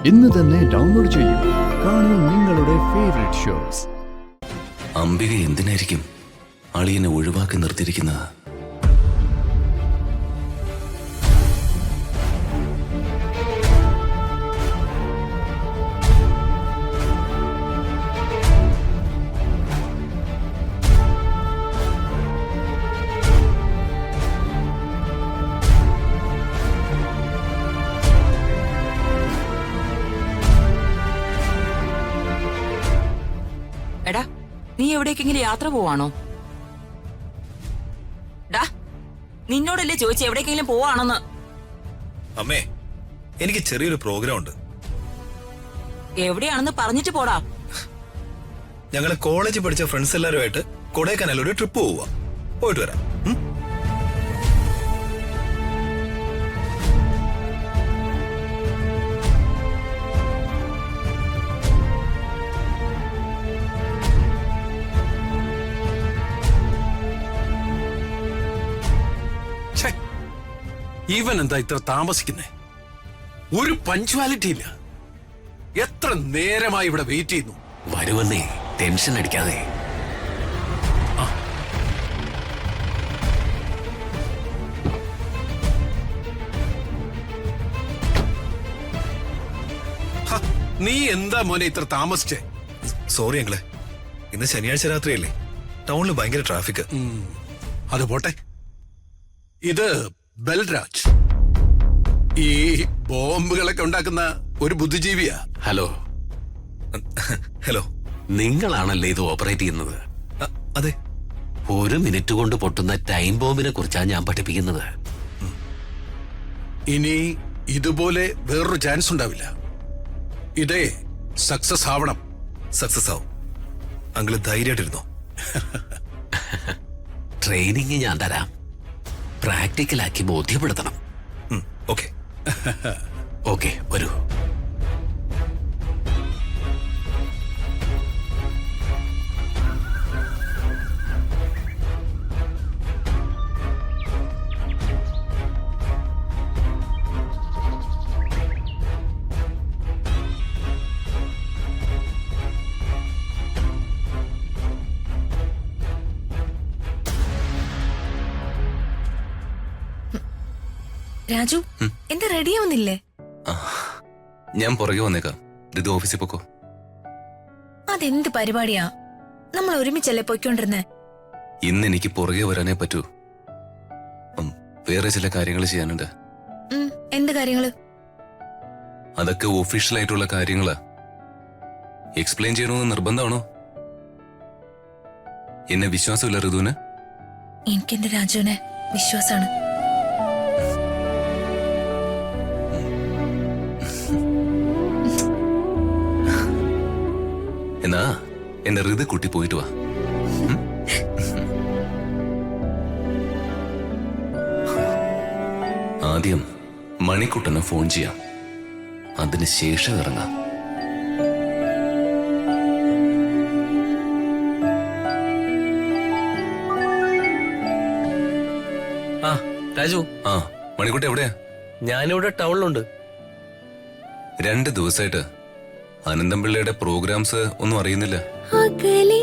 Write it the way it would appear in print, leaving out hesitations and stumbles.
ഇന്ന് തന്നെ ഡൗൺലോഡ് ചെയ്യൂ. കാണൂ നിങ്ങളുടെ ഫേവറേറ്റ് ഷോസ്. അംബിക എന്തിനായിരിക്കും അളിയനെ ഒഴിവാക്കി നിർത്തിയിരിക്കുന്നത്? എടാ, നീ എവിടേക്കെങ്കിലും യാത്ര പോവാണോ? ഡാ, നിന്നോടല്ലേ ചോദിച്ചു എവിടേക്കെങ്കിലും പോവാണെന്ന്? അമ്മേ, എനിക്ക് ചെറിയൊരു പ്രോഗ്രാം ഉണ്ട്. എവിടെയാണെന്ന് പറഞ്ഞിട്ട് പോടാ. ഞങ്ങള് കോളേജിൽ പഠിച്ച ഫ്രണ്ട്സ് എല്ലാവരുമായിട്ട് കൊടൈക്കനാൽ ഒരു ട്രിപ്പ് പോവുക. പോയിട്ട് വരാം. ഇവൻ എന്താ ഇത്ര താമസിക്കുന്നേ? ഒരു പഞ്ച്വാലിറ്റി ഇല്ല. എത്ര നേരമായി ഇവിടെ വെയിറ്റ് ചെയ്യുന്നു. വരുവന്നേ, ടെൻഷൻ അടിക്കാതെ. നീ എന്താ മോനെ ഇത്ര താമസിച്ചേ? സോറി അങ്കിളെ, ഇന്ന് ശനിയാഴ്ച രാത്രിയല്ലേ, ടൗണിൽ ഭയങ്കര ട്രാഫിക്. അത് പോട്ടെ. ഇത് ബൽരാജ്, ഈ ബോംബുകളൊക്കെ ഉണ്ടാക്കുന്ന ഒരു ബുദ്ധിജീവിയാ. ഹലോ. ഹലോ. നിങ്ങളാണല്ലേ ഇത് ഓപ്പറേറ്റ് ചെയ്യുന്നത്? അതെ. ഒരു മിനിറ്റ് കൊണ്ട് പൊട്ടുന്ന ടൈം ബോംബിനെ കുറിച്ചാണ് ഞാൻ പഠിപ്പിക്കുന്നത്. ഇനി ഇതുപോലെ വേറൊരു ചാൻസ് ഉണ്ടാവില്ല. ഇതേ സക്സസ് ആവണം. സക്സസ് ആവും. അങ്കിള് ധൈര്യമായിട്ടിരുന്നോ. ട്രെയിനിങ് ഞാൻ തരാം. പ്രാക്ടിക്കലാക്കി ബോധ്യപ്പെടുത്തണം. ഓക്കെ. ഓക്കെ, വരൂ. രാജു, എന്താ റെഡിയാവുന്നില്ലേ? ഞാൻ പുറകെ വന്നേക്കാം. ഇത് ഓഫീസിൽ പൊക്കോ. അതെന്ത് പരിപാടിയാ? നമ്മൾ ഒരുമിച്ചല്ലേ പോയിക്കൊണ്ടിരുന്നേ? ഇന്ന് എനിക്ക് പുറകെ വരാനേ പറ്റൂ. വേറെ ചില കാര്യങ്ങൾ ചെയ്യാനുണ്ട്. എന്ത് കാര്യങ്ങള്? അതൊക്കെ ഒഫീഷ്യൽ ആയിട്ടുള്ള കാര്യങ്ങളാ. എക്സ്പ്ലെയിൻ ചെയ്യണമെന്ന് നിർബന്ധമാണോ? എന്നെ വിശ്വാസമില്ല ഋതുവിന്? എനിക്കെന്റെ രാജുവിനെ വിശ്വാസാണ്. എന്നാ എന്റെ ഋതു കുട്ടി പോയിട്ട് വാ. ആദ്യം മണിക്കുട്ടനെ ഫോൺ ചെയ്യാം, അതിന് ശേഷം ഇറങ്ങാം. രാജു. മണിക്കുട്ടി എവിടെയാ? ഞാനിവിടെ ടൗണിലുണ്ട്. 2 ദിവസമായിട്ട് അനന്തം പിള്ളയുടെ പ്രോഗ്രാംസ് ഒന്നും അറിയുന്നില്ല. അകലേ